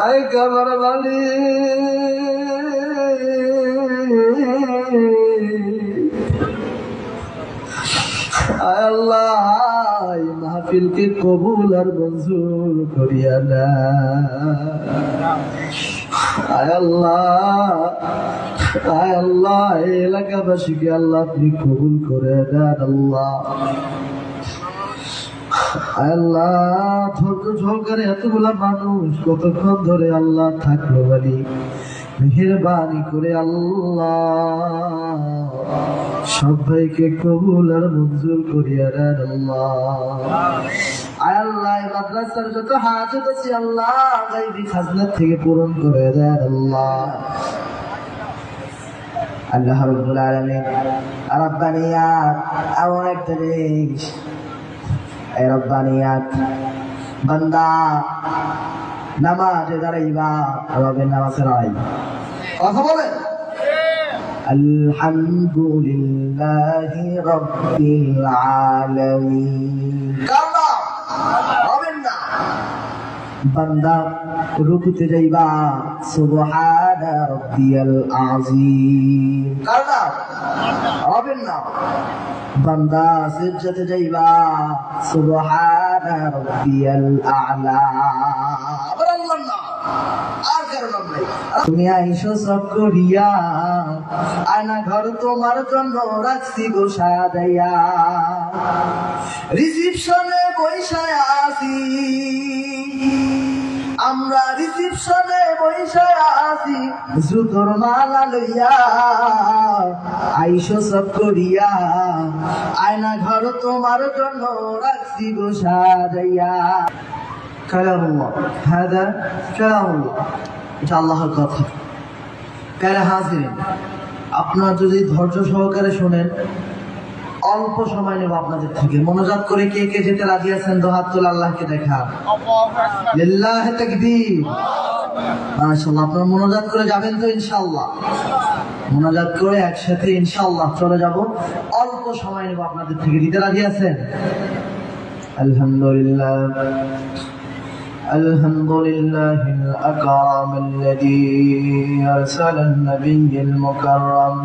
আয় কাবার বালি আয় আল্লাহ এই মাহফিলকে কবুল আর মঞ্জুর করিয়া না। আয় আল্লাহ এই এলাকাবাসীকে আল্লাহ আপনি কবুল করে দেন আল্লাহ। আল্লাহ ধৈর্য সহকারে এতগুলা মানুষ কতক্ষণ ধরে আল্লাহ থাকলো বাড়ি মেহেরবানি করে আল্লাহ সবাইকে কবুল আর মঞ্জুর করিয়া দেন আল্লাহ। আল্লাহ মাদ্রাসার যত হাজত আছে আল্লাহ গায়বী খাজনা থেকে পূরণ করে দেন আল্লাহ। আল্লাহ রাব্বুল আলামিন রব্বানিয়াত এমন একটা জিনিস, এই রব্বানিয়াত বান্দা নামাজে দাঁড়াইবা রবের নামাজে নাই কথা বলে আলহামদুলিল্লাহি রাব্বিল আলামিন কাল্লা রবের না। বান্দা রুকুতে যাইবা সুবহানা রাব্বিয়াল আযীম কাল্লা রবের না। বান্দা সিজদাতে যাইবা সুবহানা রাব্বিয়াল আ'লা আবার আল্লাহর নাম আর কারো নাম নাই। তুমি আইসো সব করিয়া আয়না ঘর তোমার জন্য রাখছি গো সাজাইয়া, রিসিপশনে বইসায় আসি আমরা রিসিপশনে বইসায় আসি জুতোর মালা লইয়া আইসো সব করিয়া আয়না ঘর তোমার জন্য রাখছি গো সাজাইয়া। কালামুল্লাহ হাদা কালামুল্লাহ, এটা আল্লাহর কথা। প্যারা হাজিরিন, আপনারা যদি ধৈর্য সহকারে শোনেন অল্প সময় নেব আপনাদের থেকে। মনোজাত করে কে কে যেতে রাজি আছেন দু হাত তুলে আল্লাহকে দেখা। লিল্লাহি তাকবীর। মাশাআল্লাহ, আপনারা মনোজাত করে যাবেন তো ইনশাআল্লাহ? মোনাজাত করে একসাথে ইনশাআল্লাহ চলে যাব। অল্প সময় নেব আপনাদের থেকে, দিতে রাজি আছেন? আলহামদুলিল্লাহ আলহামদুলিল্লাহিল আকরাম আল্লাযী আরসালান নাবিয়্যাল মুকাররম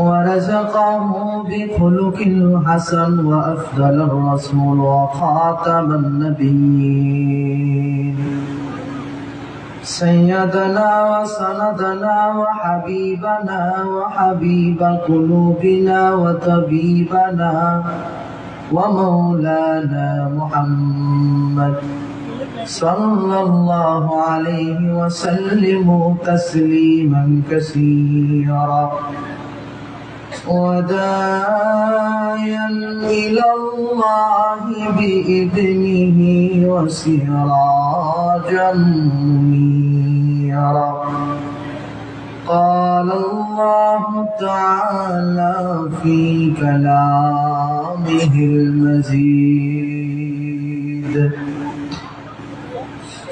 ورزقه بخلق حسن وأفضل الرسول وخاتم النبيين سيدنا وسندنا وحبيبنا وحبيب قلوبنا وطبيبنا ومولانا محمد صلى الله عليه وسلم تسليما كثيرا وداعيا إلى الله بإذنه وسراجا منيرا. قال الله تعالى في كلامه المجيد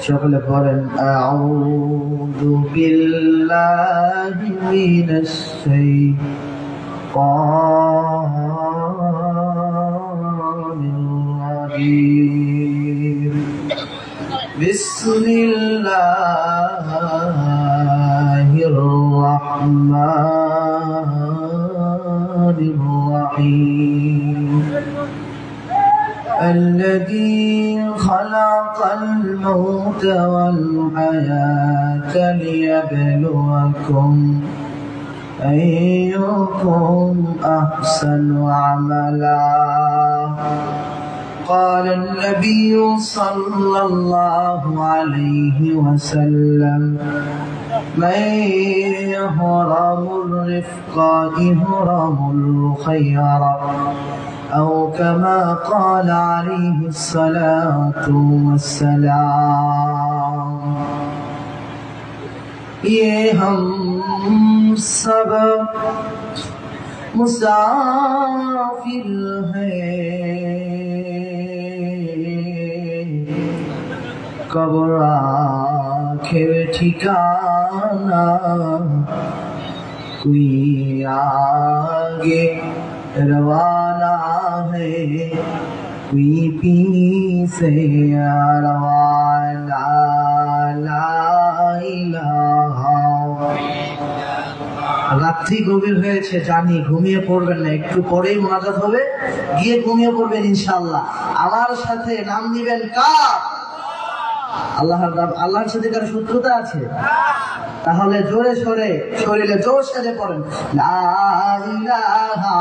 شغل قرن أعوذ بالله من الشيطان الرجيم بسم الله الرحمن الرحيم الذي خلق الموت والحياة ليبلوكم أيكم أحسن عملا. قال النبي صلى الله عليه وسلم من يهرم الرفق يهرم الخير أو كما قال عليه الصلاة والسلام. ये हम सब मुसाफिर हैं, कब्र आखिर ठिकाना, कोई आगे रवाना है कोई पीछे रवाना. রাত্রি গভীর হয়েছে জানি, ঘুমিয়ে পড়বেন না, একটু পরেই মোনাজাত হবে, গিয়ে ঘুমিয়ে পড়বেন ইনশাআল্লাহ। আমার সাথে নাম নিবেন কার? আল্লাহর সাথে কার শত্রুতা আছে? তাহলে জোরে সরে শরীরে জোর সেরে পড়েন লা ইলাহা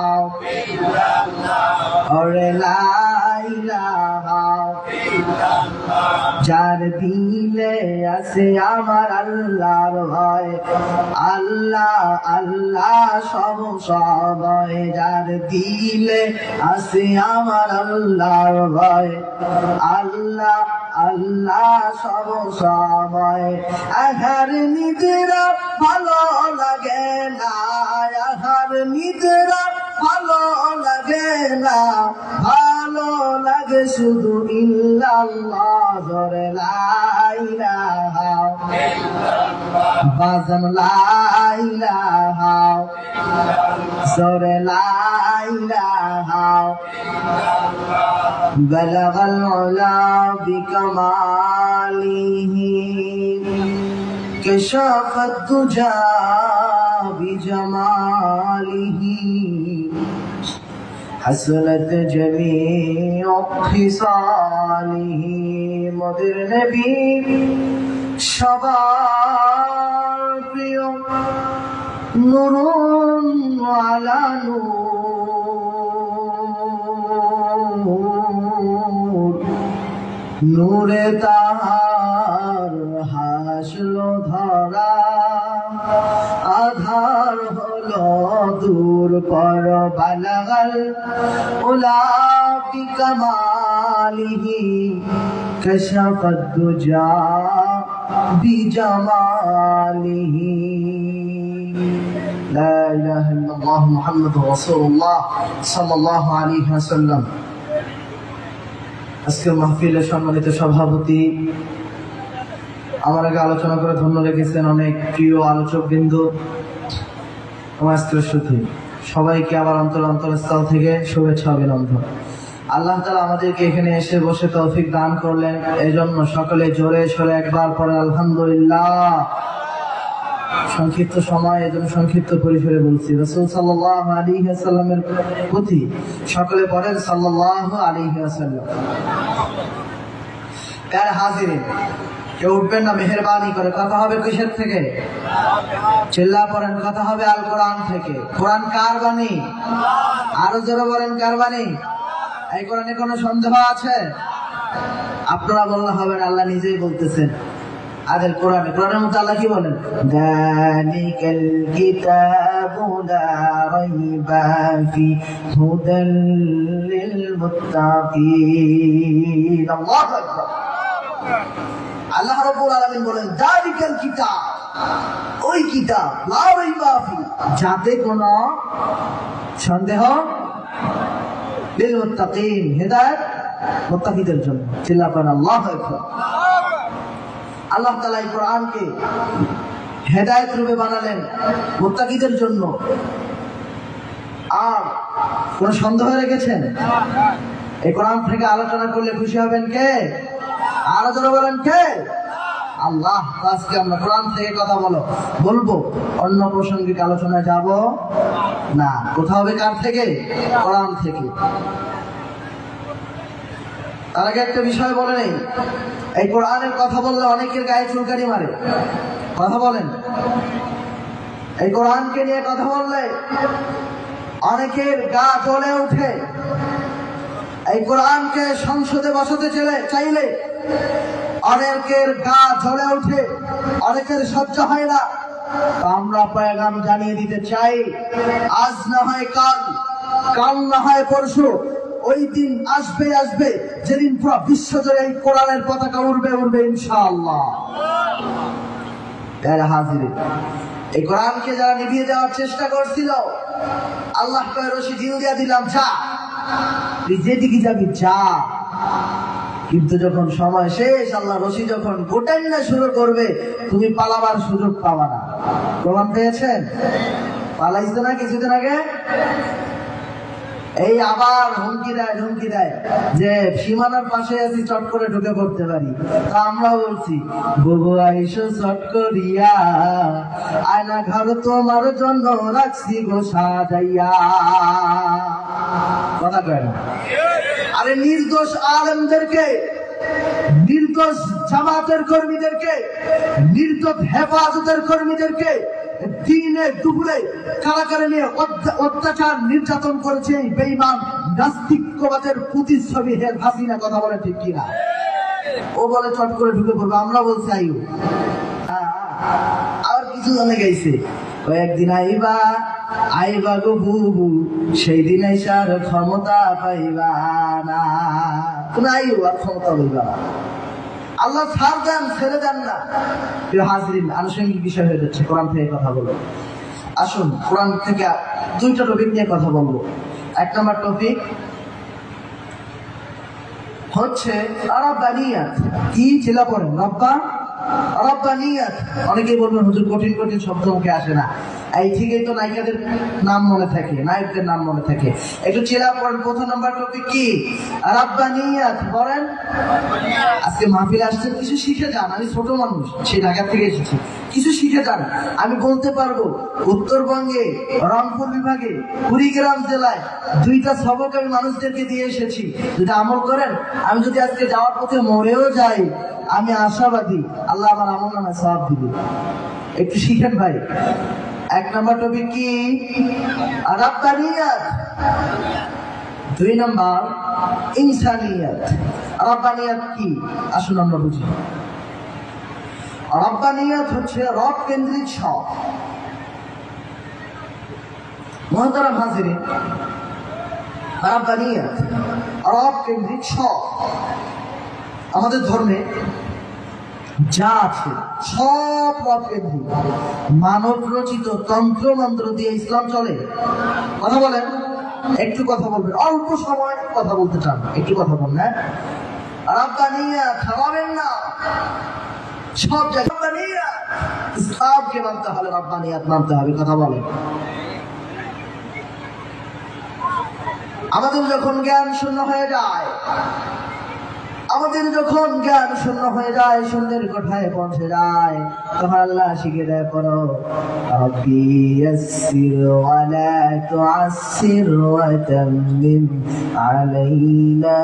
ইল্লাল্লাহ। যার দিলে আছে আমার আল্লাহর ভয়, আল্লাহ আল্লাহ সব সময়। যার দিলে আছে আমার আল্লাহর ভয়, আল্লাহ আল্লাহ সব সময়। আহার নিজেরা ভালো লাগে না, আহার নিজেরা ভালো লাগে না, ভালো লাগে শুধু ইল্লাল্লাহ। জোরে লা ইলাহা ইল্লাল্লাহ, বাজান লা ইলাহা ইল্লাল্লাহ, জোরে লা ইলাহা ইল্লাল্লাহ। বালাগাল উলা বিকামালিহি কাশাফাত দুজা বিজামালিহি حسنت جميع خصاله। মোদের নবী সবার প্রিয়, নূরুন আলা নূর, নূরে তাহার হাসলো ধরা, আধার হলো দূর পর। বালাগাল উলা বিকামালিহি কাশাফাত দুজা বিজামালিহি। লা ইলাহা ইল্লাল্লাহ মুহাম্মাদুর রাসূলুল্লাহ সাল্লাল্লাহু আলাইহি ওয়াসাল্লাম। আজকের মাহফিলের সম্মানিত সভাপতি, আমার আগে আলোচনা করে ধন্য রেখেছেন অনেক প্রিয় আলোচক বিন্দু, সবাইকে আবার অন্তরস্থল থেকে শুভেচ্ছা অভিনন্দন। আল্লাহ তাআলা আমাদেরকে এখানে এসে বসে তৌফিক দান করলেন, এজন্য সকলে জোরে সরে একবার পরে আলহামদুলিল্লাহ। সংক্ষিপ্ত সময়, এজন্য সংক্ষিপ্ত পরিসরে বলছি। রাসূল সাল্লাল্লাহু আলাইহি ওয়াসাল্লামের প্রতি সকলে পড়েন সাল্লাল্লাহু আলাইহি ওয়াসাল্লাম। প্যারা হাজিরিন, কেউ উঠবেন না মেহেরবানি করে। কথা হবে কিসের থেকে? চিল্লা পড়েন, কথা হবে আল কোরআন থেকে। কোরআন কার বাণী? আরো জোরে বলেন কার বাণী? এই কোরআনে কোনো সন্দেহ আছে? আপনারা বললে হবে না, আল্লাহ নিজেই বলতেছেন। আদের কোরআনের মধ্যে আল্লাহ কি বলেন? যালিকাল কিতাবু লা রাইবা ফি হুদাল লিল মুত্তাকিন। আল্লাহু আকবার। আল্লাহ রাব্বুল আলামিন বলেন যালিকাল কিতাব, ওই কিতাব, লা রাইবা ফি, যাতে কোনো সন্দেহ, লিল মুত্তাকিন, হেদায়েত মুত্তাকিদের জন্য। চিল্লাবেন আল্লাহু আকবার। আল্লাহ তাআলা এই কোরআনকে হেদায়েত রূপে বানালেন মুত্তাকিদের জন্য। আর কোন সন্দেহ রেখেছেন? এই কোরআন থেকে আলোচনা করলে খুশি হবেন কে? আরো জোরে বলেন কে? আল্লাহ। আজকে আমরা কোরআন থেকে কথা বলবো, অন্য প্রাসঙ্গিক আলোচনায় যাব না। কোথা হবে কার থেকে? কোরআন থেকে। তার আগে একটা বিষয় বলে নেই, এই কোরআনের কথা বললে অনেকের গায়ে চুলকানি মারে। কথা বলেন, এই কোরআনকে নিয়ে কথা বললে অনেকের গা জ্বলে ওঠে। এই কোরআনকে সংসদে বসাতে চাইলে অনেকের গা জ্বলে ওঠে, অনেকের সহ্য হয় না। আমরা পেগাম জানিয়ে দিতে চাই, আজ না হয় কাল, কাল না হয় পরশু, ওই দিন আসবে যেদিন পুরো বিশ্ব জুড়ে এই কোরআনের পতাকা উড়বে ইনশাআল্লাহ। হাজিরিন, এই কোরআনকে যারা নিভিয়ে দেওয়ার চেষ্টা করছিল, আল্লাহ কয় রশি ঢিল দিয়া দিলাম, যা তুই যেদিকে যাবি যা। কিন্তু যখন সময় শেষ, আল্লাহ রশি যখন গোটাই না শুরু করবে, তুমি পালাবার সুযোগ পাবা না। প্রমাণ পেয়েছেন? পালাইছে না কিছুদিন আগে? এই আবার হুমকি দেয় যে সীমানার পাশে আছি, চট করে ঢুকে পড়তে পারি। তা আমরাও বলছি, বুবু আইসো চট করিয়া, আয়না ঘর তোমার জন্য রাখছি গো সাজাইয়া। কথা কয় না? আরে নির্দোষ আলেমদেরকে, নির্দোষ জামাতের কর্মীদেরকে, নির্দোষ হেফাজতের কর্মীদেরকে দিনে দুপুরে কারাগারে নিয়ে অত্যাচার নির্যাতন করেছে এই বেঈমান নাস্তিকবাদের প্রতিচ্ছবি হের হাসিনা। কথা বলে ঠিক কিনা? ও বলে চট করে ঢুকে পড়বে, আমরা বলছি আইও। আর কিছু জনে গাইছে, কয়েকদিন আইবা গো বুবু, সেই দিন আইসার ক্ষমতা পাইবা না। তুমি আইও, আর ক্ষমতা পাইবা না। আল্লাহ ছাড় দেন, ছেড়ে দেন না। হাজরিন, আনুষঙ্গিক বিষয় হয়ে যাচ্ছে, কোরআন থেকে কথা বলবো। আসুন কোরআন থেকে দুইটা টপিক নিয়ে কথা বলবো। এক নম্বর টপিক হচ্ছে রব্বানিয়াত। কি ছেলে পড়েন? রব্বানিয়াত। অনেকেই বলবেন হুজুর কঠিন কঠিন শব্দ মুখে আসে না। এই ঠিকই তো নায়িকাদের নাম মনে থাকে, নায়কদের নাম মনে থাকে। একটু চেলা পড়েন। প্রথম নম্বর টপিক কি? রব্বানিয়াত। বলেন, আজকে মাহফিলে আসছেন, কিছু শিখে যান। আমি ছোট মানুষ, সেই ঢাকা থেকে এসেছি, কিছু শিখে যান। আমি বলতে পারবো উত্তরবঙ্গে রংপুর বিভাগে কুড়িগ্রাম জেলায় দুইটা সবক আমি মানুষদেরকে দিয়ে এসেছি। যদি আমল করেন, আমি যদি আজকে যাওয়ার পথে মরেও যাই, আমি আশাবাদী আল্লাহ আমার আমল নামে সওয়াব দিবে। একটু শিখেন ভাই। এক নম্বর টপিক কি? রব্বানিয়াত। দুই নম্বর ইনসানিয়াত। রব্বানিয়াত কি? আসুন আমরা বুঝি। রব্বানিয়াত হচ্ছে রব কেন্দ্রিক সব। মুহতারাম হাজিরিন, রব্বানিয়াত রব কেন্দ্রিক সব। আমাদের ধর্মে যা আছে সব রব কেন্দ্রিক। মানব রচিত তন্ত্র মন্ত্র দিয়ে ইসলাম চলে? কথা বলেন, একটু কথা বলবেন। অল্প সময় কথা বলতে চান, একটু কথা বলবেন। হ্যাঁ, রব্বানিয়াত খাওয়াবেন না, সব জায়গায় ইসলামকে মানতে হলে রব্বানিয়াত মানতে হবে। কথা বলেন। আমাদের যখন জ্ঞান শূন্য হয়ে যায়, শূন্যের কোঠায় পৌঁছে যায়, তখন আল্লাহ শিখে দেয়, পড়ো রব্বি ইয়াসসির ওয়া লা তুআসসির ওয়া তাম্মিম আলাইনা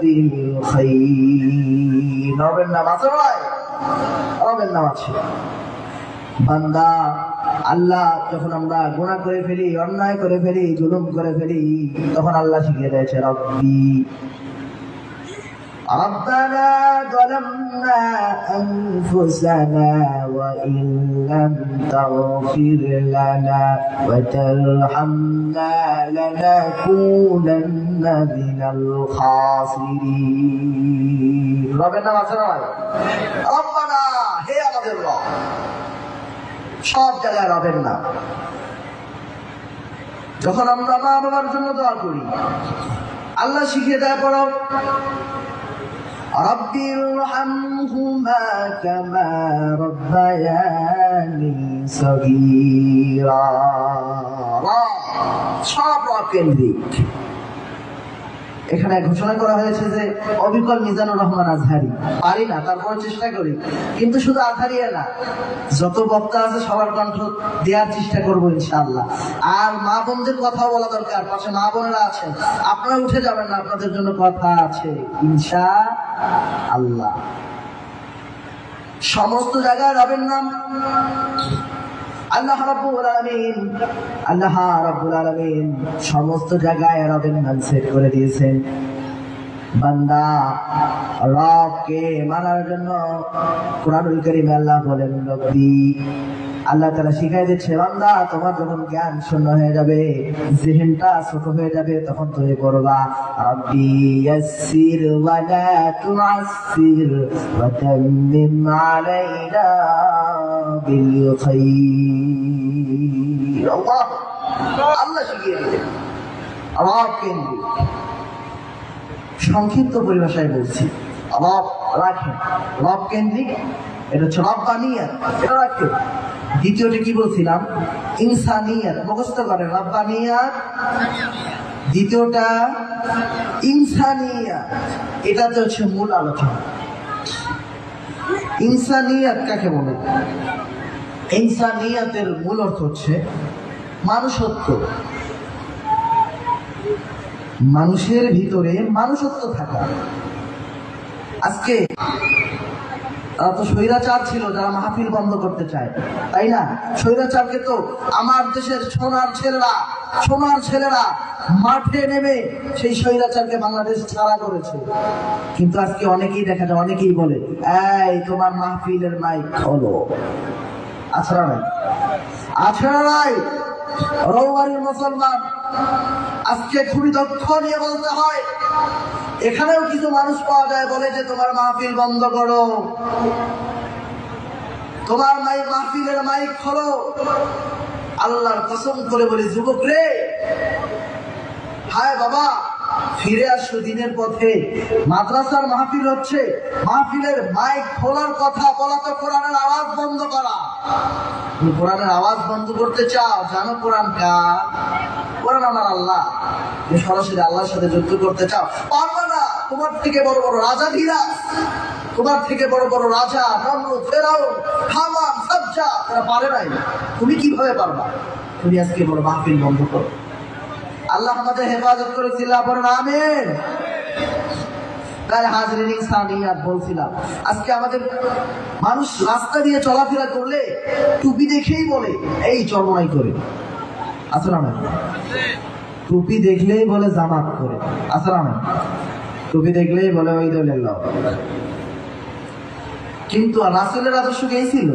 বিল খাইর। রবের নাম আছে ভাই, রবের নাম আছে। বান্দা, আল্লাহ যখন আমরা গুনাহ করে ফেলি, অন্যায় করে ফেলি, জুলুম করে ফেলি, তখন আল্লাহ শিখিয়ে দিয়েছে রব্বি ربنا ظلمنا أنفسنا وإن لم تغفر لنا وترحمنا لنكونن من الخاسرين। ربنا ربنا হে আমাদের রব। সব জায়গায় রবের নাম। যখন আমরা মা বাবার জন্য দোয়া করি, আল্লাহ শিখিয়ে দেয়, পড়ো রব্বি ইরহামহুমা কামা রব্বায়ানি সগীরা। সব রব কেন্দ্রিক। এখানে ঘোষণা করা হয়েছে যে অবিকল মিজানুর রহমান আজহারি। পারি না, তারপরে চেষ্টা করি। কিন্তু শুধু আজহারিয়া না, যত বক্তা আছে সবার কণ্ঠ দেওয়ার চেষ্টা করবো ইনশাআল্লাহ। আর মা বোনদের কথা বলা দরকার, পাশে মা বোনেরা আছেন, আপনারা উঠে যাবেন না, আপনাদের জন্য কথা আছে ইনশাআল্লাহ। সমস্ত জায়গায় রবের নাম। আল্লাহ রাব্বুল আলামিন সমস্ত জায়গায় রবের নাম সেট করে দিয়েছেন। বান্দা, রবকে মানার জন্য কুরআনুল কারীমে আল্লাহ বলেন রব্বি। আল্লাহ তাআলা শিখাই দিচ্ছে, বান্দা তোমার যখন জ্ঞান শূন্য হয়ে যাবে, যিহনটা ছোট হয়ে যাবে, তখন তুমি করবা রব্বি ইয়াসসির ওয়া লা তুআসসির ওয়া তাম্মিম আলাইনা বিল খাইর। আল্লাহ শিখিয়ে দিলেন রব কেন্দ্রিক। সংক্ষিপ্ত পরিভাষায় বলছি, রব রাখেন, রব কেন্দ্রিক। এটা হচ্ছে রব্বানিয়াত, এটা রাখেন। দ্বিতীয়টি কি বলছিলাম? ইনসানিয়াত। মুখস্থ করেন, রব্বানিয়াত, দ্বিতীয়টা ইনসানিয়াত, এটাতে হচ্ছে মূল আলোচনা। ইনসানিয়াত কাকে বলে? ইনসানিয়াতের মূল অর্থ হচ্ছে মানুষত্ব। মানুষের ভিতরে মানুষত্ব থাকা। আজকে তো স্বৈরাচার ছিল যারা মাহফিল বন্ধ করতে চায়, তাই না? স্বৈরাচারকে তো আমার দেশের সোনার ছেলেরা মাঠে নেমে সেই স্বৈরাচারকে বাংলাদেশ ছাড়া করেছে। কিন্তু আজকে অনেকেই দেখা যায়, অনেকেই বলে এই তোমার মাহফিলের মাইক খোলো। আছড়া নাই রৌবাড়ির মুসলমান আজকে খুবই দক্ষ নিয়ে বলতে হয়। এখানেও কিছু মানুষ পাওয়া যায় বলে যে তোমার মাহফিল বন্ধ করো, তোমার মাহফিলের মাইক খোলো। আল্লাহর কসম করে বলি যুবক রে, হায় বাবা, ফিরে আসো দিনের পথে। মাদ্রাসার মাহফিল হচ্ছে, মাহফিলের মাইক খোলার কথা বলা তো কোরআনের আওয়াজ বন্ধ করা। তুমি কোরআনের আওয়াজ বন্ধ করতে চাও, জানো কোরআন কার? কোরআন আমার আল্লাহ। তুমি সরাসরি আল্লাহর সাথে যুদ্ধ করতে চাও, পারবে না। তোমার থেকে বড় বড় রাজা ধীরাজ, তোমার থেকে বড় বড় রাজা নমরুদ, ফেরাউন, হামান, সাজ্জাদ, তারা পারে নাই। তুমি কিভাবে পারবা? তুমি আজকে বড় মাহফিল বন্ধ করো। আল্লাহ আমাদের হেফাজত করে, চিল্লা পড়েন আমিন। হাজরিন, ইনসানিয়াত বলছিলাম। আজকে আমাদের মানুষ রাস্তা দিয়ে চলাফেরা করলে টুপি দেখেই বলে এই চরমনাই করে, আসলে না? টুপি দেখলেই বলে জামাত করে, আসলে না? টুপি দেখলেই বলে ওই দলের লোক। কিন্তু রাসূলের আদর্শ কি ছিল?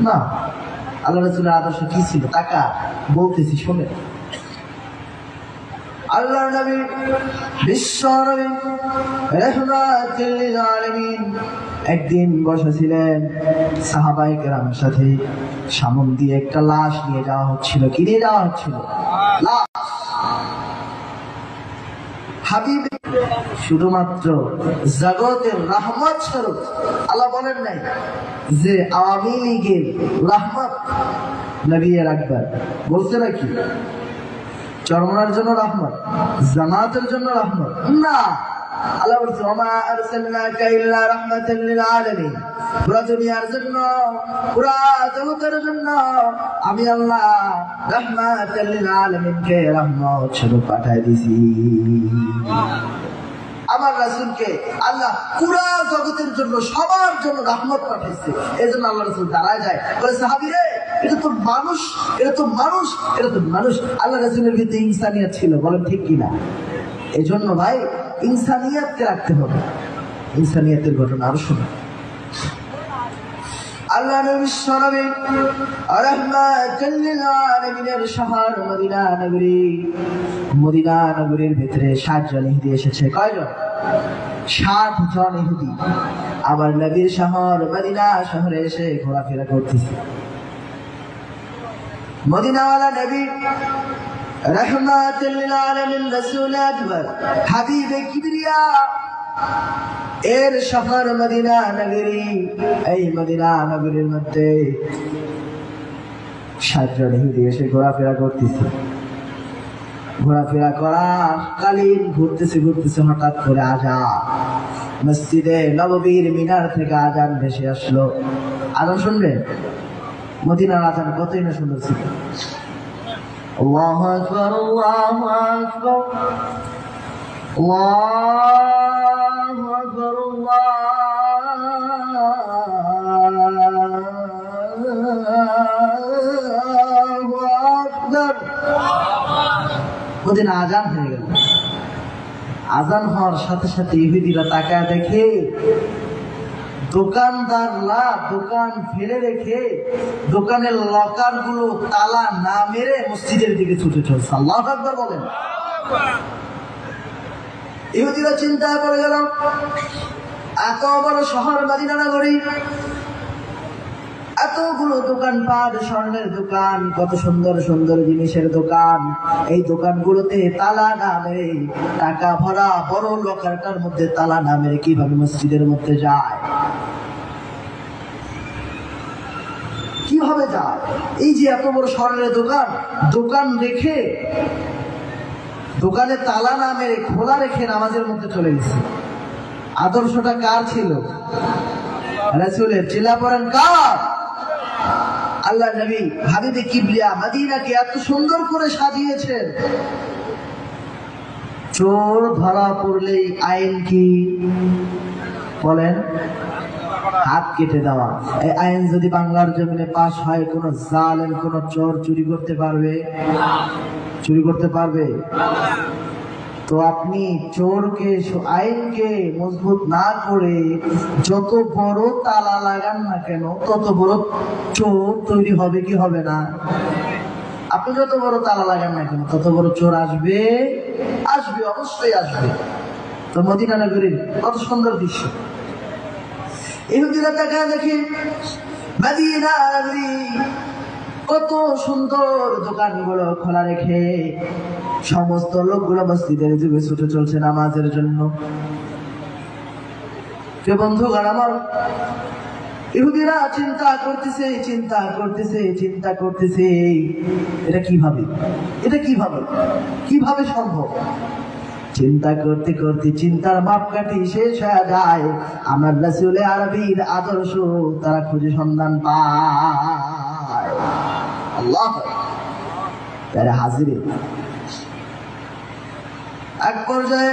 না। আল্লাহ রাসূলের আদর্শ কি ছিল? টাকা বলতেছি শোনে। আল্লাহ নবী, বিশ্ব নবী রাহমাতুল লিল আলামিন একদিন বসেছিলেন সাহাবায়ে কেরামের সাথে। সামনে দিয়ে একটা লাশ নিয়ে যাওয়া হচ্ছিল। কি নিয়ে যাওয়া হচ্ছিল? লাশ। হাবিব শুধুমাত্র জগতের রহমত স্বরূপ। আল্লাহ বলেন নাই যে আওয়ামী লীগের রহমত নবী আকবার বলছে নাকি? চরমনার জন্য রহমত, জামাতের জন্য রহমত না। আল্লাহ বলছে ওমা আরসালনাকা ইল্লা রাহমাতাল লিল আলামিন। পুরা দুনিয়ার জন্য, পুরা জগতের জন্য আমি আল্লাহ রাহমাতাল লিল আলামিনকে রহমত স্বরূপ পাঠিয়ে দিয়েছি। আমার রাসূলকে আল্লাহ পুরা জগতের জন্য, সবার জন্য রহমত পাঠিয়েছে। এজন্য আল্লাহ রাসূল দাঁড়ায় যায়, বলে সাহাবীরে এটা তো মানুষ, এটা তো মানুষ, এটা তো মানুষ। আল্লাহ রাসূলের ভিতরে ইনসানিয়াত ছিল, বলেন ঠিক কিনা? এজন্য ভাই ইনসানিয়াতকে রাখতে হবে। ইনসানিয়াতের ঘটনা আরো শোনো। আল্লাহ নবী সাল্লাল্লাহু রাহমাতুল লিল আলামিনের শহর মদিনা নগরী। মদিনা নগরীর ভিতরে 60 জন ইহুদি এসেছে। কয়জন? 60 জন ইহুদি। আবার নবীর শহর মদিনা শহরে এসে ঘোরাফেরা করতেছে। মদিনাওয়ালা নবী রাহমাতুল লিল আলামিন রাসূল আকবার হাবিবে কিবরিয়া এর শহর মদিনা নগরী। এই মদিনা নগরীর মধ্যে 60 জন ইহুদি এসে ঘোরাফেরা করতেছে। ঘোরাফেরা করার কালীন ঘুরতেছে হঠাৎ করে আজান, মসজিদে নববীর মিনার থেকে আজান ভেসে আসলো। আজান শুনবেন? মদিনার আজান কতই না সুন্দর ছিল। আল্লাহু আকবার, আল্লাহু আকবার, আল্লাহু আকবার, আল্লাহু আকবার। মদিনা আজান হয়ে গেল। আজান হওয়ার সাথে সাথে ইহুদিরা তাকায় দেখে দোকানদাররা দোকান ফেলে রেখে দোকানের লকার গুলো তালা না মেরে মসজিদের দিকে ছুটে চলছে। আল্লাহু আকবার বলেন। ইহুদিরা চিন্তায় পড়ে গেল, এত বড় শহর মদিনা নগরী, এতগুলো দোকানপাট, স্বর্ণের দোকান, কত সুন্দর সুন্দর জিনিসের দোকান, এই দোকানগুলোতে তালা না মেরে, টাকা ভরা বড় লকারটার মধ্যে তালা না মেরে কিভাবে মসজিদের মধ্যে যায়? কিভাবে যায়? এই যে এত বড় স্বর্ণের দোকান, দোকান রেখে দোকানে তালা না মেরে খোলা রেখে নামাজের মধ্যে চলে গেছে। আদর্শটা কার ছিল? রাসূলের। চিল্লা পড়েন কার? আল্লাহ নবী হাবিবে কিবরিয়া মদিনাকে এত সুন্দর করে সাজিয়েছেন। চোর ধরা পড়লেই আইন কি বলেন? হাত কেটে দেওয়া। এই আইন যদি বাংলার জমিনে পাশ হয়, কোন জালেম কোন চোর চুরি করতে পারবে? চুরি করতে পারবে? তো আপনি চোরকে, আইনকে মজবুত না করে যত বড় তালা লাগান না কেন, তত বড় চোর তৈরি হবে কি হবে না? আপনি যত বড় তালা লাগান না কেন, তত বড় চোর আসবে, আসবে, অবশ্যই আসবে। তো মদিনা নগরীর কত সুন্দর দৃশ্য। ইহুদিরা তাকায় দেখি মদিনা নগরী কত সুন্দর, দোকানগুলো খোলা রেখে সমস্ত লোকগুলো মসজিদের যুগে ছুটে চলছে নামাজের জন্য। বন্ধুগণ আমার, ইহুদিরা চিন্তা করতেছে, চিন্তা করতেছে, চিন্তা করতেছে, এটা কিভাবে, এটা কিভাবে, কিভাবে সম্ভব? চিন্তা করতে করতে চিন্তার মাপকাঠি শেষ হয়ে যায়। আমার রাসূল আরবীর আদর্শ তারা খুঁজে সন্ধান পায়। আল্লাহ তারা হাজিরে। এক পর্যায়ে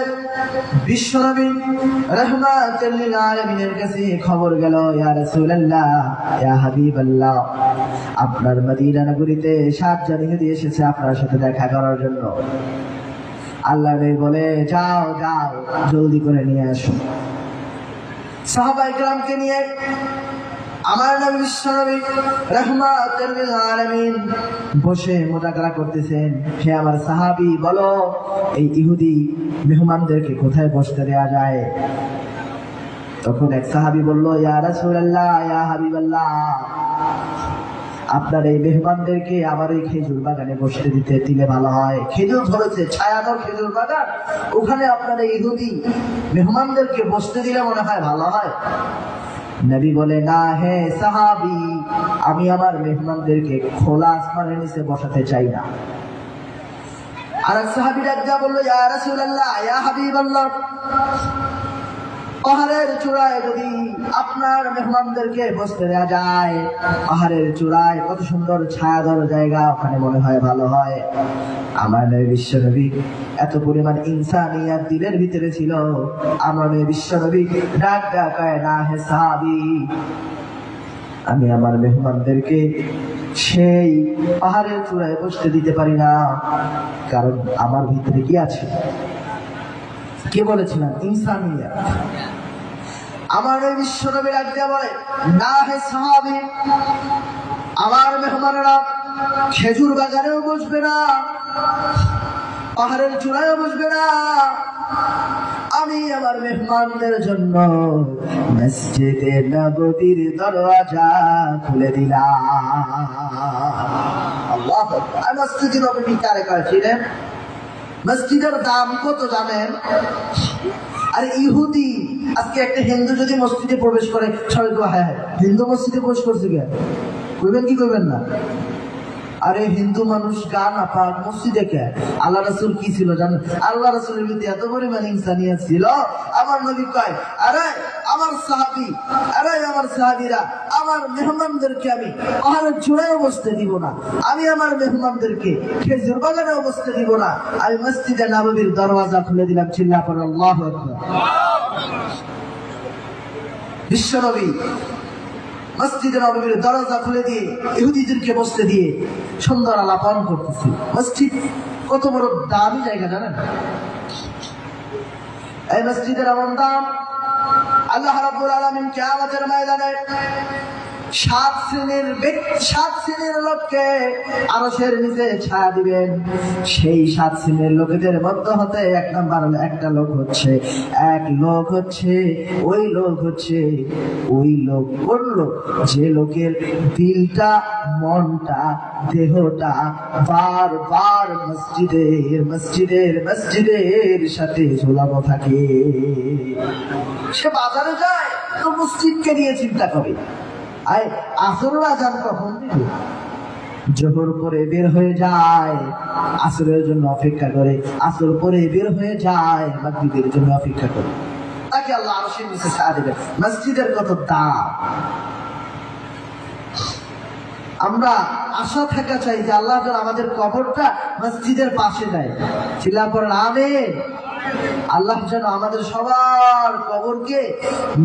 বিশ্বনবী রাহমাতুল লিল আলামিনের কাছে খবর গেল, ইয়া রাসূলুল্লাহ, ইয়া হাবিবাল্লাহ, আপনার মদিনা নগরীতে 7 জন ইহুদি এসেছে আপনার সাথে দেখা করার জন্য। আল্লাহ নবী বলে, যাও যাও, জলদি করে নিয়ে আসো। সাহাবায়ে কেরামকে নিয়ে আমার নবী বিশ্বনবী রাহমাতুল লিল আলামিন বসে মুযাকারা করতেছেন। হে আমার সাহাবী, বলো এই ইহুদি মেহমানদেরকে কোথায় বসতে দেয়া যায়? তখন এক সাহাবী বলল, ইয়া রাসূলুল্লাহ, ইয়া হাবিবাল্লাহ, আপনার এই মেহমানদেরকে আমার এই খেজুর বাগানে বসতে দিলে ভালো হয়। খেজুর ধরেছে, ছায়াদার খেজুর বাগান, ওখানে আপনার এই ইহুদি মেহমানদেরকে বসতে দিলে মনে হয় ভালো হয়। নবী বলে, না হে সাহাবী, আমি আমার মেহমানদেরকে খোলা আসমানের নিচে বসাতে চাই না। আর এক সাহাবী রাজা বলল, ইয়া রাসূলুল্লাহ, ইয়া হাবিবাল্লাহ, পাহাড়ের চূড়ায় যদি আপনার মেহমানদেরকে বসতে দেওয়া যায়, পাহাড়ের চূড়ায় কত সুন্দর ছায়াদার জায়গা, ওখানে মনে হয় ভালো হয়। আমার নবী বিশ্বনবী এত পরিমাণ ইনসানিয়াত দিলের ভিতরে ছিল। আমার নবী বিশ্বনবী ডাক ডাকায়, না হে সাহাবী, আমি আমার মেহমানদেরকে সেই পাহাড়ের চূড়ায় বসতে দিতে পারি না, কারণ আমার ভিতরে কি আছে? কে বলেছিলেন? ইনসানিয়াত। আমার নবী বিশ্বনবী ডাক দিয়ে বলে, না হে সাহাবী, আমার মেহমানেরা খেজুর বাগানেও বসবে না, পাহাড়ের চূড়ায়ও বসবে না, আমি আমার মেহমানদের জন্য মসজিদে নববীর দরওয়াজা খুলে দিলাম। আল্লাহু আকবার। মসজিদে নববী কারে করেছিলেন? মসজিদের দাম কত জানেন? আর ইহুদি, আজকে একটা হিন্দু যদি মসজিদে প্রবেশ করে, সবাই তো হ্যাঁ হিন্দু মসজিদে প্রবেশ করছে, কে কইবেন কি কইবেন না? আরে হিন্দু মানুষ গান আপাক মসজিদে কে? আল্লাহ রাসূল কি ছিল জানেন? আল্লাহ রাসূলের ভিতরে এত পরিমাণ ইনসানিয়াত ছিল। আমার নবী কয়, আরে আমার সাহাবী, আরে আমার সাহাবীরা, আমার মেহমানদেরকে আমি পাহাড়ের চূড়ায় বসতে দিব না, আমি আমার মেহমানদেরকে খেজুর বাগানে বসতে দিব না, আমি মসজিদে নববীর দরওয়াজা খুলে দিলাম। চিল্লা পড়ে আল্লাহু আকবার। বিশ্বনবী মসজিদে নববীর দরজা খুলে দিয়ে ইহুদিদেরকে বসতে দিয়ে সুন্দর আলাপন করতেছে। মসজিদ কত বড় দামি জায়গা জানেন? এই মসজিদের এমন দাম, আল্লাহ রাব্বুল আলামিন কিয়ামতের ময়দানে 7 শ্রেণীর লোককে আরশের নিচে ছায়া দিবেন। সেই 7 শ্রেণীর লোকেদের মধ্যে হতে এক নাম্বার একটা লোক হচ্ছে, ওই লোক কোন লোক? যে লোকের দিলটা, মনটা, দেহটা বারবার মসজিদের সাথে ঝোলানো থাকে। সে বাজারে যায় তো মসজিদকে নিয়ে চিন্তা করে, আসরের আযান কখন দিবে, জোহর পরে বের হয়ে যায়, আসরের জন্য অপেক্ষা করে, আসর পরে বের হয়ে যায়, মাগরিবের জন্য অপেক্ষা করে। তাকে আল্লাহ আরশের নিচে ছায়া দিবেন। মসজিদের কত দাম! আমরা আশা থাকা চাই যে আল্লাহ যেন আমাদের কবরটা মসজিদের পাশে দেয়। চিল্লা পড়েন আমিন। আল্লাহ যেন আমাদের সবার কবরকে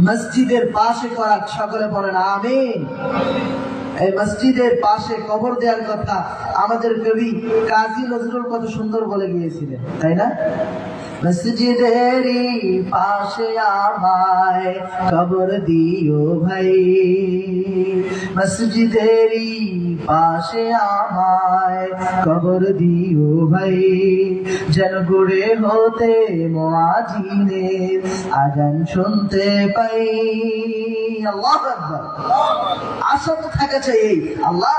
মসজিদের পাশে করাক, সকলে পড়েন আমিন। এই মসজিদের পাশে কবর দেওয়ার কথা আমাদের কবি কাজী নজরুল কত সুন্দর বলে গিয়েছিলেন, তাই না? মসজিদেরই পাশে আমায় কবর দিও ভাই, মসজিদেরই পাশে আমায় কবর দিও ভাই, যেন গড়ে হতে মুয়াজ্জিনের আযান শুনতে পাই। আল্লাহু আকবার। আশা তো থাকা চাই এই, আল্লাহ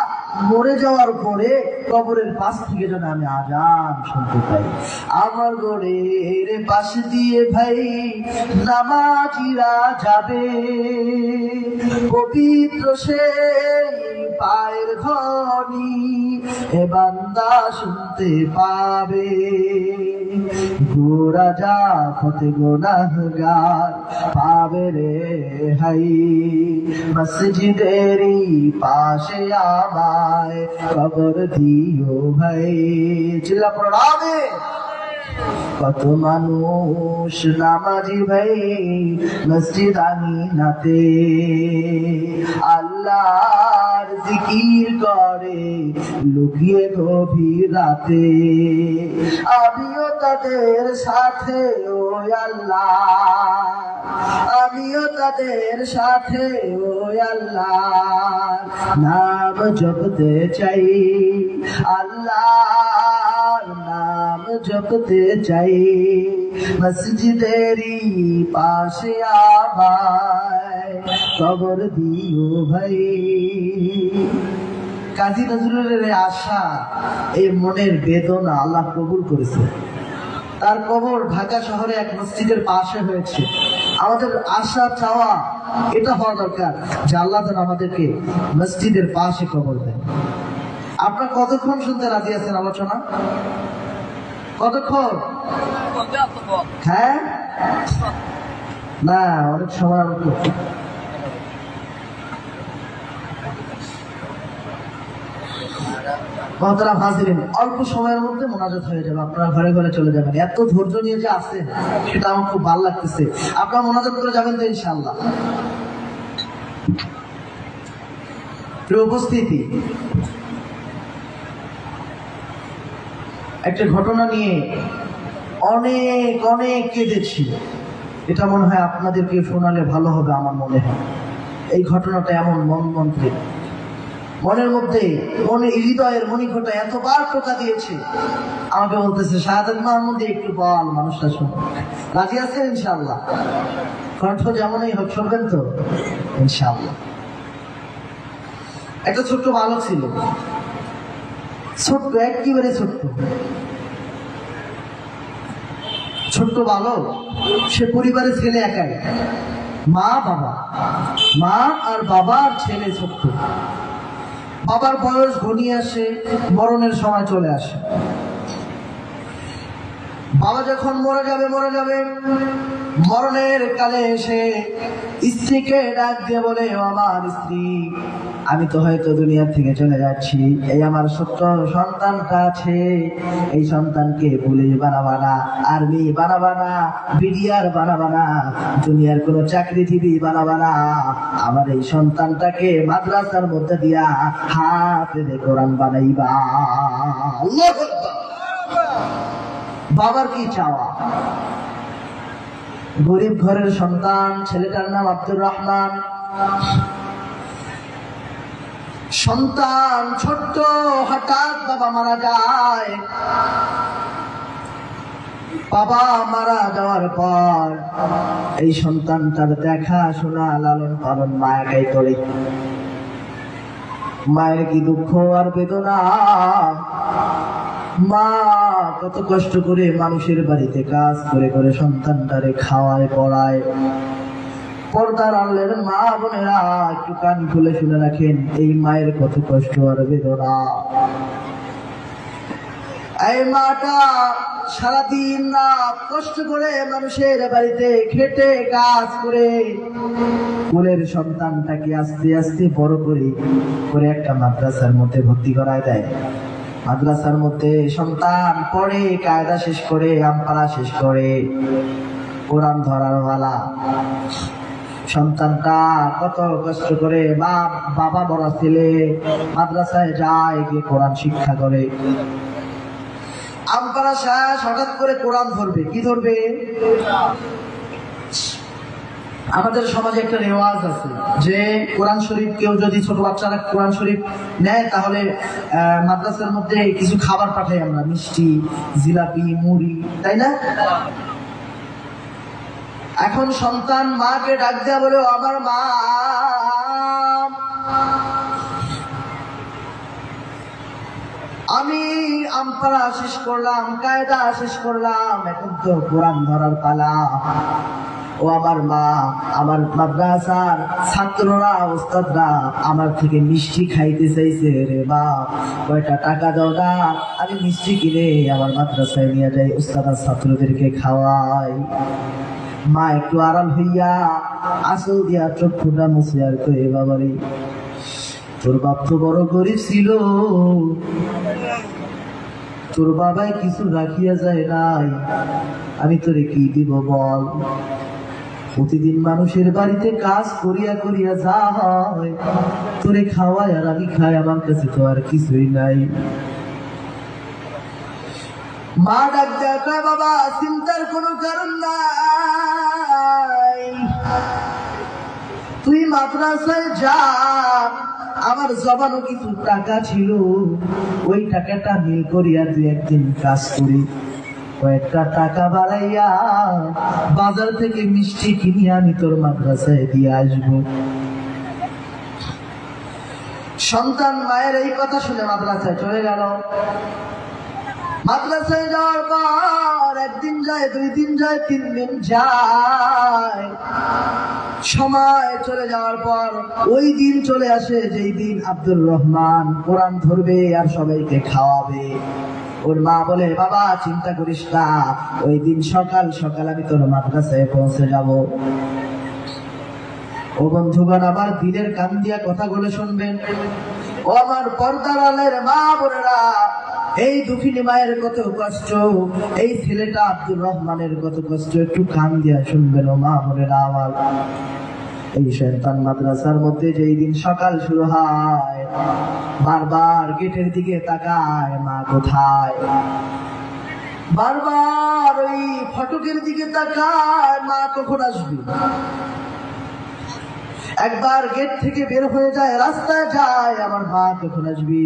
মরে যাওয়ার পরে কবরের পাশ থেকে যেন আমি আযান শুনতে পাই। আমার ঘরের পাশ দিয়ে ভাই নামাজিরা যাবে, পবিত্র সেই পায়ের ধ্বনি এ বান্দা শুনতে পাবে। গোরা যা হতে গুনাহগার পাবে রে হাই, মসজিদেরই পাশে আমায় কবর দিও ভাই। চিল্লা পড়াবে। কত মানুষ নামাজি ভাই মসজিদ আমিনাতে আল্লাহর জিকির করে লুকিয়ে গভীর রাতে, আমিও তাদের সাথে ও আল্লাহ, আমিও তাদের সাথে ও আল্লাহ নাম জপতে চাই, আল্লাহর নাম জপতে চাই, মসজিদেরই পাশে আমায় কবর দিও ভাই। কাজী নজরুলের আশা, এই মনের বেদনা আল্লাহ কবুল করেছে। তার কবর ঢাকা শহরে এক মসজিদের পাশে হয়েছে। আমাদের আশা চাওয়া এটা হওয়া দরকার যে আল্লাহ যেন আমাদেরকে মসজিদের পাশে কবর দেয়। আপনারা কতক্ষণ শুনতে রাজি আছেন আলোচনা? কতক্ষণ? হ্যাঁ না, অনেক সময় অল্প সময়ের মধ্যে মোনাজাত হয়ে যাবে, আপনারা ঘরে ঘরে চলে যাবেন। এত ধৈর্য নিয়ে যে আসেন সেটা আমার খুব ভালো লাগতেছে। আপনারা মোনাজাত করে যাবেন তো ইনশাআল্লাহ। উপস্থিতি, একটা ঘটনা নিয়ে অনেক অনেক কেঁদেছি। এটা মনে হয় আপনাদেরকে শোনালে ভালো হবে, আমার মনে হয়। এই ঘটনাটা এমন মন মন্ত্রে মনের মধ্যে, মনে হৃদয়ের মণিকোটা এতবার টোকা দিয়েছে। আমাকে বলতেছে শাহাদাত মাহমুদ একটু বল, মানুষটা শোনো। রাজি আছেন ইনশাআল্লাহ? কণ্ঠ যেমনই হোক শুনবেন তো ইনশাআল্লাহ। একটা ছোট্ট বালক ছিল, ছোট্ট, একেবারে ছোট্ট ছোট্ট বালক। সে পরিবারের ছেলে একাই, মা বাবা, মা আর বাবা আর ছেলে ছোট্ট। বাবার বয়স ঘনিয়ে আসে, মরণের সময় চলে আসে। বাবা যখন মরে যাবে মরণের কালে এসে স্ত্রীকে ডাক দিয়ে বলে, আমার স্ত্রী, আমি তো হয়তো দুনিয়া থেকে চলে যাচ্ছি, এই আমার ছোট্ট সন্তানটা আছে, এই সন্তানকে পুলিশ বানাবা না, আর্মি বানাবা না, বিডিআর বানাবা না, দুনিয়ার কোনো চাকরিজীবী বানাবা না, আমার এই সন্তানটাকে মাদ্রাসার মধ্যে দিয়া হাফেজে কোরআন বানাইবা। আল্লাহু আকবার। বাবার কি চাওয়া? গরিব ঘরের সন্তান, ছেলেটার নাম আব্দুর রহমান। সন্তান ছোট্ট, হঠাৎ বাবা মারা যায়। বাবা মারা যাওয়ার পর এই সন্তানটার দেখাশোনা, লালন পালন মা একাই করে। মায়ের কি দুঃখ আর বেদনা! মা কত কষ্ট করে মানুষের বাড়িতে কাজ করে করে সন্তানটারে খাওয়ায় পড়ায়। পর্দার আড়ালের মা বোনেরা একটু কান খুলে শুনে রাখেন, এই মায়ের কত কষ্ট আর বেদনা। এই মাটা সারাদিন রাত কষ্ট করে মানুষের বাড়িতে খেটে কাজ করে কোলের সন্তানটাকে আস্তে আস্তে বড় করে একটা মাদ্রাসার মধ্যে ভর্তি করায় দেয়। মাদ্রাসার মধ্যে সন্তান পড়ে, কায়দা শেষ করে, আমপাড়া শেষ করে, কোরআন ধরার ওয়ালা। সন্তানটা কত কষ্ট করে বাবা বড় ছেলে মাদ্রাসায় যায়, গিয়ে কোরআন শিক্ষা করে। আমপাড়া শেষ, হঠাৎ করে কোরআন ধরবে। কি ধরবে? আমাদের সমাজে একটা রেওয়াজ আছে যে কোরআন শরীফ কেউ যদি, ছোট বাচ্চারা কোরআন শরীফ নেয় তাহলে মাদ্রাসার মধ্যে কিছু খাবার পাঠাই আমরা, মিষ্টি, জিলাপি, মুড়ি, তাই না? এখন সন্তান মাকে ডাক দেয়া বলে, আমার মা, আমি আমপাড়া শেষ করলাম, কায়দা শেষ করলাম, এখন তো কোরআন ধরার পালা। ও আমার মা, আমার মাদ্রাসার ছাত্ররা, ওস্তাদরা আমার থেকে মিষ্টি খাইতে চাইছে রে মা, কয়টা টাকা দাও না, আমি মিষ্টি কিনে আমার মাদ্রাসায় নিয়ে যাই, ওস্তাদ আর ছাত্রদেরকে খাওয়াই। মা একটু আরাম হইয়া আসল দিয়া চক্ষুটা মুছে আর কয়ে, বাবারে তোর বাপ তো বড় গরিব ছিল, তোর বাবাই কিছু রাখিয়া যায় নাই, আমি তোরে কি দিব বল? প্রতিদিন মানুষের বাড়িতে কাজ করিয়া করিয়া যা হয়, তোরে খাওয়াই আর আমি খাই, আমার কাছে তো আর কিছুই নাই। মা ডাক দেয়, বাবা চিন্তার কোনো কারণ নাই, তুই মাদ্রাসায় যা, আমার জমানো কিছু টাকা ছিল, ওই টাকাটা মিল করিয়া তুই একদিন কাজ করি, কয়েকটা টাকা বাড়াইয়া বাজার থেকে মিষ্টি কিনিয়ে আমি তোর মাদ্রাসায় দিয়ে আসবো। সন্তান মায়ের এই কথা শুনে মাদ্রাসায় চলে গেল। মাদ্রাসায় যাওয়ার পর একদিন যায়, 2 দিন যায়, 3 দিন যায়, সময় চলে যাওয়ার পর ওই দিন চলে আসে যেই দিন আব্দুর রহমান কোরআন ধরবে আর সবাইকে খাওয়াবে। ওর মা বলে, বাবা চিন্তা করিস না, ওই দিন সকাল সকাল আমি তোর মাদ্রাসায় পৌঁছে যাব। ও বন্ধুগণ, আমার দিনের কান দিয়া কথাগুলো শুনবেন। ও আমার পর্দার আড়ালের মা বোনেরা, এই দুঃখিনী মায়ের কত কষ্ট, এই ছেলেটা আব্দুর রহমানের কত কষ্ট, একটু কান দিয়া শুনবেন ও মা বোনেরা আমার। এই সন্তান মাদ্রাসার মধ্যে যেই দিন সকাল শুরু হয়, বারবার গেটের দিকে তাকায়, মা কোথায়? বারবার ওই ফটকের দিকে তাকায়, মা কখন আসবে? একবার গেট থেকে বের হয়ে যায়, রাস্তায় যায়, আমার মা কখন আসবে?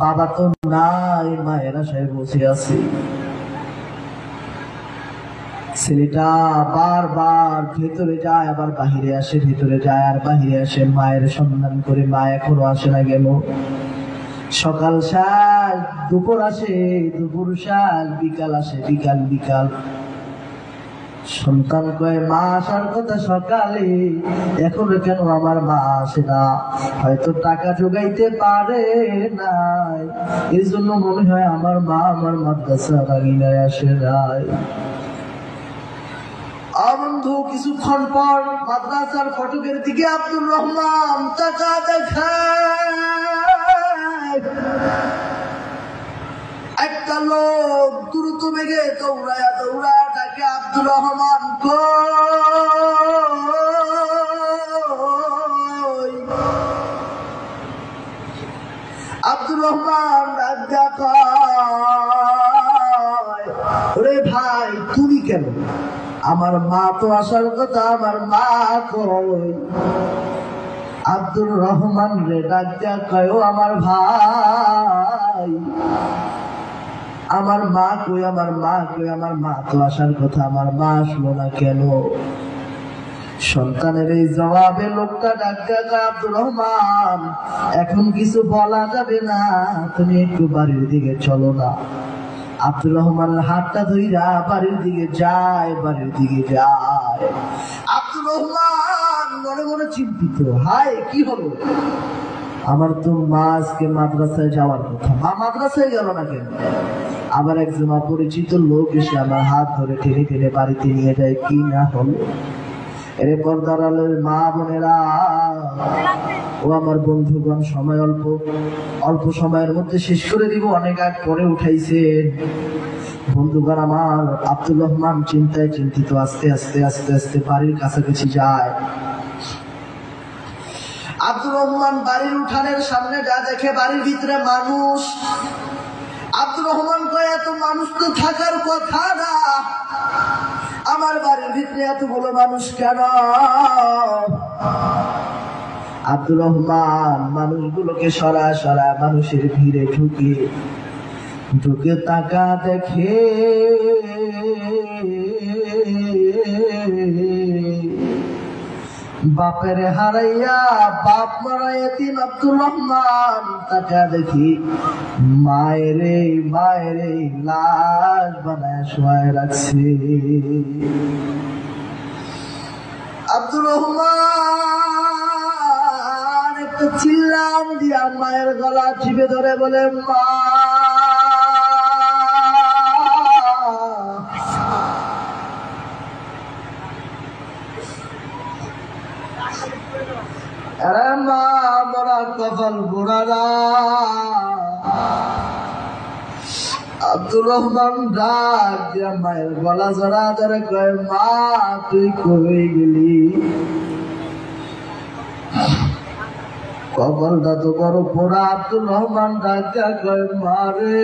বাবা তো নাই, মায়ের আশায় বসে আছে। ছেলেটা বারবার ভেতরে যায়, আবার বাহিরে আসে, ভেতরে যায় আর বাহিরে আসে, মায়ের সন্ধান করে। মা এখনো আসে না গেল। সকাল শেষ, দুপুর আসে, দুপুর শেষ, বিকাল আসে, বিকাল বিকাল। সন্তান কয়, মা আসার কথা সকালে, এখনো কেন আমার মা আসে না? হয়তো টাকা জোগাইতে পারে নাই, এই জন্য মনে হয় আমার মা আমার মাদ্রাসা বাগিনায় আসে নাই। বন্ধু, কিছুক্ষণ পর মাদ্রাসার ফটকের দিকে আব্দুর রহমান টাকা দেখায়। একটা লোক দ্রুত বেগে দৌড়ায়া দৌড়ায়া তাকে, আব্দুর রহমান কই? আব্দুর রহমান রে ভাই, তুমি কেন? আমার মা তো আসার কথা, আমার মা কই? আব্দুর রহমান রে ডাক দিয়া কয়, ও আমার ভাই, আমার মা কই? আমার মা কই? আমার মা তো আসার কথা, আমার মা আসলো না কেন? সন্তানের এই জবাবে লোকটা ডাক দিয়া কয়, আব্দুর রহমান, এখন কিছু বলা যাবে না, তুমি একটু বাড়ির দিকে চলো না। আব্দুর রহমানের হাতটা ধইরা বাড়ির দিকে যায়, বাড়ির দিকে যায়। আব্দুর রহমান মনে মনে চিন্তিত, হায় কি হলো, আমার তো মা আজকে মাদ্রাসায় যাওয়ার কথা, মা মাদ্রাসায় গেল না কেন? আবার একজন অপরিচিত লোক এসে আমার হাত ধরে টেনে টেনে বাড়িতে নিয়ে যায়, কি না হলো? এর পর্দার আলোর মা বোনেরা ও আমার বন্ধুগণ, সময় অল্প, অল্প সময়ের মধ্যে শেষ করে দিব, অনেক আগ পরে উঠাইছে। বন্ধুগণ আমার, আব্দুর রহমান চিন্তায় চিন্তিত আস্তে আস্তে আস্তে আস্তে বাড়ির কাছাকাছি যায়। আব্দুর রহমান বাড়ির উঠানের সামনে যা দেখে বাড়ির ভিতরে মানুষ। আব্দুর রহমান কয়, এত মানুষ তো থাকার কথা না, আমার বাড়ির ভিতরে এতগুলো মানুষ কেন? আব্দুর রহমান মানুষগুলোকে সরা সরা মানুষের ভিড়ে ঢুকে ঢুকে তাকা দেখে বাপের হারাইয়া বাপ মারা এতিম আব্দুর রহমান, তাকা দেখি মায়েরে মায়েরে লাশ বানায় শোয়ায় রাখছে। আব্দুর রহমান একটা চিল্লাম দিয়া মায়ের গলা চিপে ধরে বলে, মা আরে মা, মরা কপাল গোড়ারা। আব্দুর রহমান ডাক দিয়া মায়ের গলা জড়া ধরে কয়, মা তুই কই গেলি? কপালটা তো বড় পোড়া। আব্দুর রহমান ডাক দিয়া কয়, মা রে,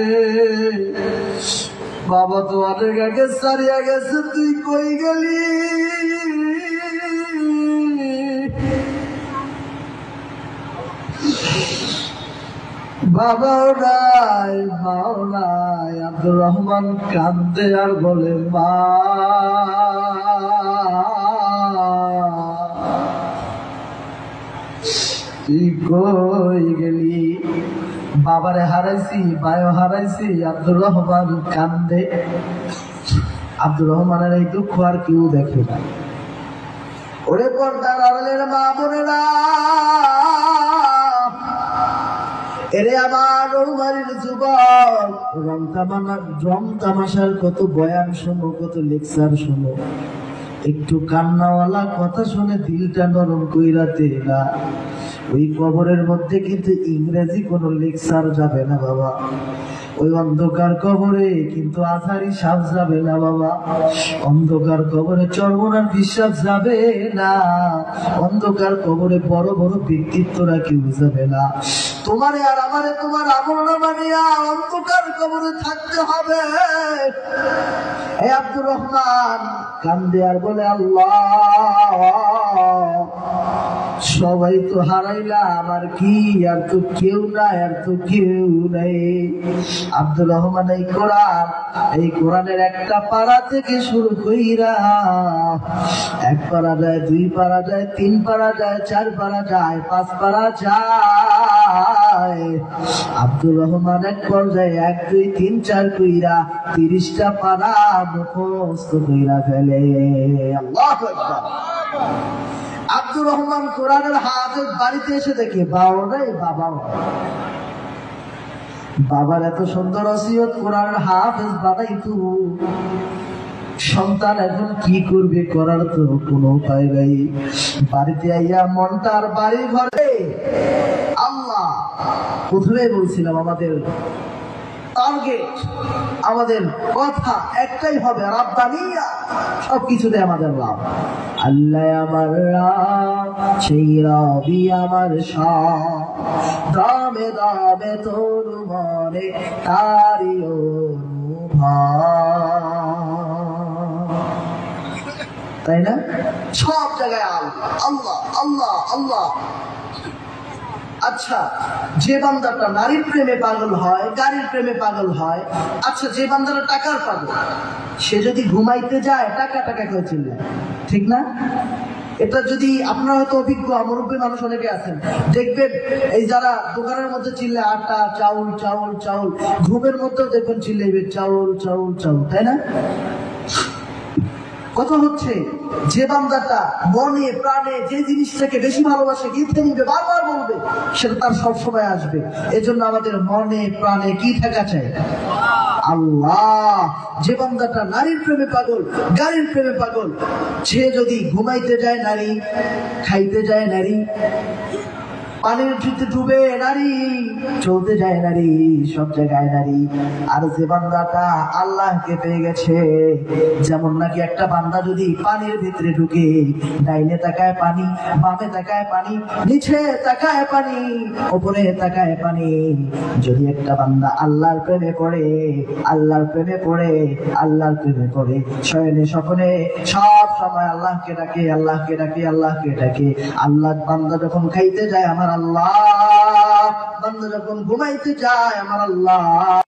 বাবা তো অনেক আগে সারিয়া গেছে, তুই কই গেলি? বাবাও নাই মাও নাই। আব্দুর রহমান কান্দে আর বলে, মা তুই কই গেলি? বাবারে হারাইছি, মায়ও হারাইছি। আব্দুর রহমান কান্দে। আব্দুর রহমানের এই দুঃখ আর কেউ দেখে না। ওরে পর্দার আড়ালের মা বোনেরা, এরে আমার বাড়ির যুবক, রং তামাশার কত বয়ান শোনো, কত লেকচার শোনো, একটু কান্নাওয়ালা কথা শুনে দিলটা নরম কইরাতে না। ওই কবরের মধ্যে কিন্তু ইংরেজি কোনো লেকচার যাবে না বাবা। ওই অন্ধকার কবরে কিন্তু আধারি সাপ যাবে না বাবা। অন্ধকার কবরে চর্মনার বিশ্বাস যাবে না। অন্ধকার কবরে বড় বড় ব্যক্তিত্বরা কেউ যাবে না। তোমারে আর আমারে তোমার আমলনা মানিয়া অন্ধকার কবরে থাকতে হবে। হে আব্দুর রহমান কান্দে আর বলে, আল্লাহ সবাই তো হারাইলাম, আর কি, আর তো কেউ নাই, আর তো কেউ নাই। আব্দুর রহমান এই কোরআনের একটা পারা থেকে শুরু কইরা এক পারা যায়, দুই পারা যায়, তিন পারা যায়, চার পারা যায়, পাঁচ পারা যায়। আব্দুর রহমান এক পর্যায়ে 1, 2, 3, 4 কইরা 30টা পারা মুখস্থ কইরা ফেলে। আল্লাহু আকবার। আব্দুর রহমান কোরআনের হাফেজ বাড়িতে এসে দেখে বাবাও নাই, বাবাও। বাবার এত সুন্দর ওসিয়ত, কোরআনের হাফেজ বানাইতো। সন্তান এখন কি করবে, করার তো কোনো উপায় নাই। বাড়িতে আইয়া মনটার বাড়ি ঘরে আল্লাহ। প্রথমে বলছিলাম আমাদের টার্গেট, আমাদের কথা একটাই হবে, রাব্বানিয়া, সবকিছুতে আমাদের লাভ। আল্লাহ আমার রাব, সেই রবি আমার সব, দামে দামে তোর মনে তারি অনুভব। তাই না? সব জায়গায় আল্লাহ আল্লাহ আল্লাহ। আচ্ছা, যে বান্দাটা নারীর প্রেমে পাগল হয়, গাড়ির প্রেমে পাগল হয়, আচ্ছা যে বান্দাটা টাকার পাগল, সে যদি ঘুমাইতে যায় টাকা টাকা করে চিল্লায়, ঠিক না? এটা যদি আপনারা হয়তো অভিজ্ঞ মুরব্বী মানুষ অনেকে আছেন, দেখবেন এই যারা দোকানের মধ্যে চিল্লায় আটা চাউল চাউল চাউল, ঘুমের মধ্যেও দেখবেন চিল্লাইবে চাউল চাউল চাউল, তাই না? কথা হচ্ছে যে বান্দাটা মনে প্রাণে যে জিনিসটাকে বেশি ভালোবাসে, গিয়ে নিবে, বারবার বলবে, সেটা তার সবসময় আসবে। এজন্য আমাদের মনে প্রাণে কি থাকা চাই? আল্লাহ। যে বান্দাটা নারীর প্রেমে পাগল, গাড়ির প্রেমে পাগল, সে যদি ঘুমাইতে যায় নারী, খাইতে যায় নারী, পানির ভিতরে ডুবে নারী, চলতে যায় নারী, সব জায়গায় নারী। আর যে বান্দাটা আল্লাহকে পেয়ে গেছে, যেমন নাকি একটা বান্দা যদি পানির ভিতরে ঢুকে, ডাইনে তাকায় পানি, বামে তাকায় পানি, নিচে তাকায় পানি, উপরে তাকায় পানি। যদি একটা বান্দা আল্লাহর প্রেমে পড়ে, আল্লাহর প্রেমে পড়ে, আল্লাহর প্রেমে পড়ে, শয়নে স্বপ্নে সব সময় আল্লাহকে ডাকে, আল্লাহকে ডাকে, আল্লাহকে ডাকে। আল্লাহ বান্দা যখন খাইতে যায় আমার আল্লাহ, বান্দা যখন ঘুমাইতে যায় আমার আল্লাহ।